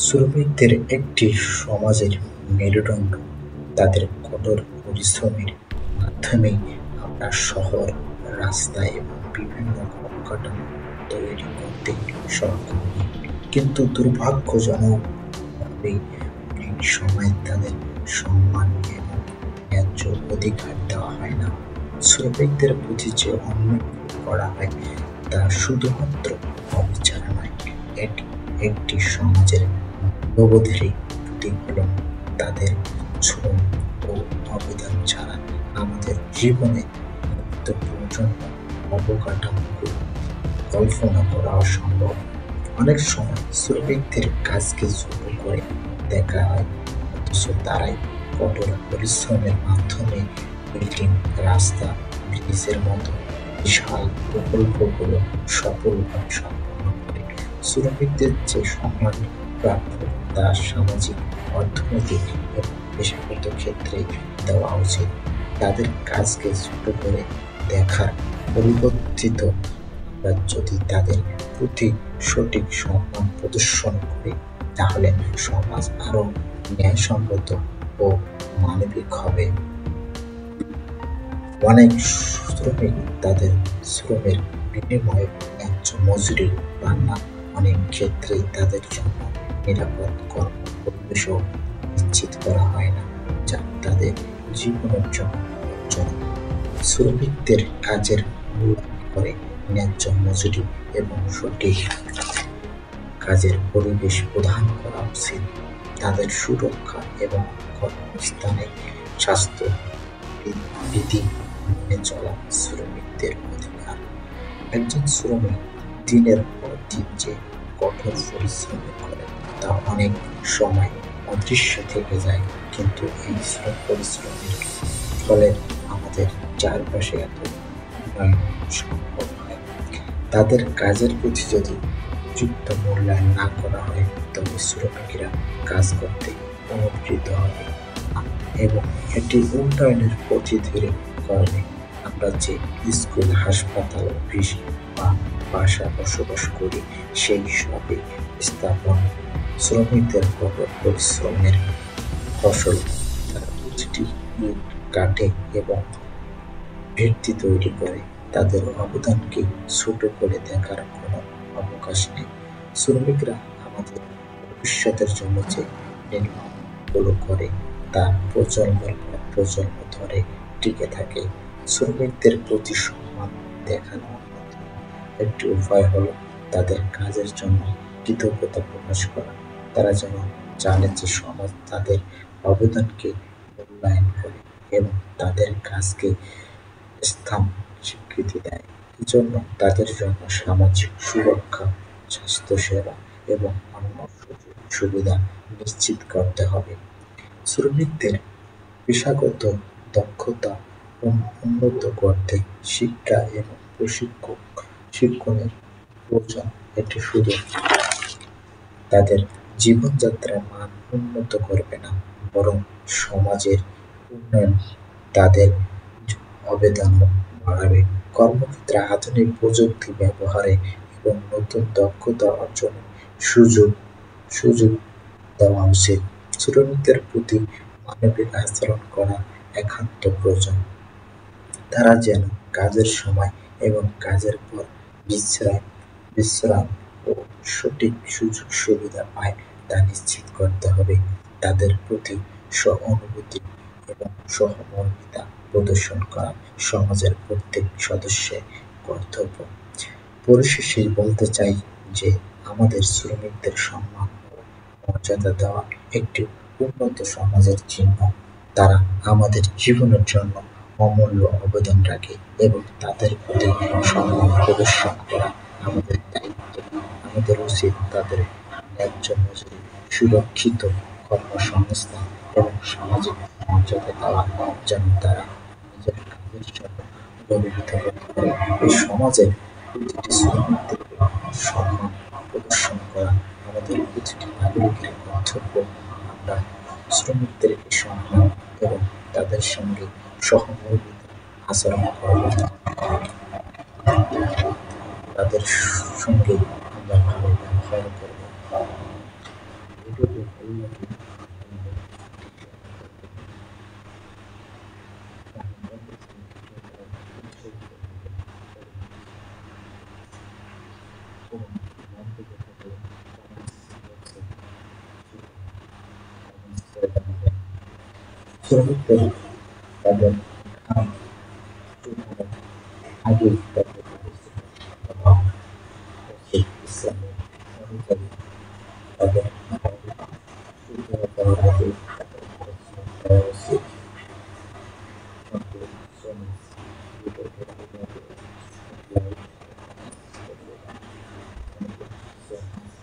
শ্রমিকদের একটি সমাজের মেরুদণ্ড। তাদের কঠোর পরিশ্রমের মাধ্যমেই আমরা শহর, রাস্তা এবং বিভিন্ন অবকাঠামো তৈরি করতে সক্ষম। কিন্তু দুর্ভাগ্যজনকভাবে অনেক সময় তাদের সম্মান এবং ন্যায্য অধিকার দেওয়া হয় না। শ্রমিকদের প্রতি যে অন্যায়গুলো করা হয় তা শুধুমাত্র অবিচার নয়, এটি একটি সমাজের মূল্যবোধেরই প্রতিফলন। তাদের শ্রম ও অবদান ছাড়া আমাদের জীবনে নিত্য প্রয়োজনীয় অবকাঠামোগুলো কল্পনা করা অসম্ভব। অনেক সময় শ্রমিকদের কাজকে ছোট করে দেখা হয়, অথচ তারাই কঠোর পরিশ্রমের মাধ্যমে বিল্ডিং, রাস্তা, ব্রিজের মতো বিশাল প্রকল্পগুলো সফলভাবে সম্পন্ন করে। শ্রমিকদের যে সম্মান প্রাপ্য তা সামাজিক, অর্থনৈতিক এবং পেশাগত ক্ষেত্রে দেওয়া উচিত। তাদের কাজকে ছোট করে দেখার পরিবর্তিত আমরা যদি তাদের প্রতি সঠিক সম্মান প্রদর্শন করি, তাহলে সমাজ আরো ন্যায়সঙ্গত ও মানবিক হবে। অনেক শ্রমিক তাদের শ্রমের বিনিময়ে ন্যায্য মজুরি পান না। অনেক ক্ষেত্রেই তাদের জন্য নিরাপদ কর্মপরিবেশও নিশ্চিত করা হয় না, যা তাদের জীবনের জন্য বিপজ্জনক। শ্রমিকদের কাজের মূল্যায়ন করে ন্যায্য মজুরি এবং সঠিক কাজের পরিবেশ প্রদান করা উচিত। তাদের সুরক্ষা এবং কর্মস্থানে স্বাস্থ্য বিধি মেনে চলা শ্রমিকদের অধিকার। একজন শ্রমিক দিনের পর দিন যে কঠোর পরিশ্রম করে তা অনেক সময় অদৃশ্য থেকে যায়, কিন্তু এই পরিশ্রমের ফলে আমাদের চারপাশে এত উন্নয়ন সম্ভব হয়। তাদের কাজের প্রতি যদি উপযুক্ত মূল্যায়ন না করা হয়, তবে শ্রমিকেরা কাজ করতে অনুপ্রাণিত হবে না এবং এটি উন্নয়নের পথে ধীরে করবে। আমরা যে স্কুল, হাসপাতাল, অফিস বা বাসায় বসবাস করি, সেই সবই স্থাপন শ্রমিকদের কঠোর পরিশ্রমের ফসল। তারা প্রতিটি ইট কাটে এবং ভিত্তি তৈরি করে। তাদের অবদানকে ছোট করে দেখার কোনো অবকাশ নেই। শ্রমিকরা আমাদের ভবিষ্যতের জন্য যে নির্মাণগুলো করে তা প্রজন্মের পর প্রজন্ম ধরে টিকে থাকে। শ্রমিকদের প্রতি সম্মান দেখানোর অন্যতম একটি উপায় হলো তাদের কাজের জন্য কৃতজ্ঞতা প্রকাশ করা। তারা যেন জানে যে সমাজ তাদের অবদানকে মূল্যায়ন করে এবং তাদের কাজকে স্থান স্বীকৃতি দেয়। এজন্য তাদের জন্য সামাজিক সুরক্ষা, স্বাস্থ্যসেবা এবং অন্য সুযোগ সুবিধা নিশ্চিত করতে হবে। শ্রমিকদের পেশাগত দক্ষতা উন্নত করতে শিক্ষা এবং প্রশিক্ষণের প্রয়োজন। এটি শুধু তাদের জীবনযাত্রার মান উন্নত করবে না, বরং সমাজের উন্নয়ন তাদের অবদানও বাড়াবে। কর্মক্ষেত্রে আধুনিক প্রযুক্তি ব্যবহারে এবং নতুন দক্ষতা অর্জনের সুযোগ সুযোগ দেওয়া উচিত। শ্রমিকদের প্রতি মানবিক আচরণ করা একান্ত প্রয়োজন। তারা যেন কাজের সময় এবং কাজের পর বিশ্রাম ও সঠিক সুযোগ সুবিধা পায় তা নিশ্চিত করতে হবে। তাদের প্রতি সহানুভূতি এবং সহমর্মিতা প্রদর্শন করা সমাজের প্রত্যেক সদস্যের কর্তব্য। পরিশেষে বলতে চাই যে আমাদের শ্রমিকদের সম্মান ও মর্যাদা দেওয়া একটি উন্নত সমাজের চিহ্ন। তারা আমাদের জীবনের জন্য অমূল্য অবদান রাখে এবং তাদের প্রতি সম্মান প্রদর্শন করা আমাদের দায়িত্ব। আমাদের উচিত তাদের ন্যায্য মজুরি, সুরক্ষিত কর্মসংস্থান এবং সামাজিক মর্যাদা দেওয়া, যেন তারা নিজের কাজের জন্য গর্বিত বোধ করে। এই সমাজের প্রতিটি শ্রমিকদের সম্মান প্রদর্শন করা আমাদের প্রতিটি নাগরিকের কর্তব্য। আমরা শ্রমিকদেরকে সম্মান এবং তাদের সঙ্গে সহমর্মিতা আচরণ করব। তাদের সঙ্গে আমরা ভালো ব্যবহার করব। ভিডিওটি ভালো লাগলে আমাদের চ্যানেলটি শেয়ার করবেন এবং বন্ধুদের ভিডিওগুলো উৎসাহিত করবেন এবং মন থেকে থাকলে কমেন্টস বক্সে কমেন্টস করে জানাবেন। শ্রমিকদের তাদের ঘাম শুকানোর আগেই তাদের উপস্থিত দেওয়া উচিত। ইসলামের অনুযায়ী তাদের ঘাম শুকিয়ে যাওয়ার আগেই তাদের পরিশ্রম করা উচিত। সকল শ্রমিক ভিডিওটি ভালো লাগলে লাইক ও কমেন্টস করবেন। Thank you so much.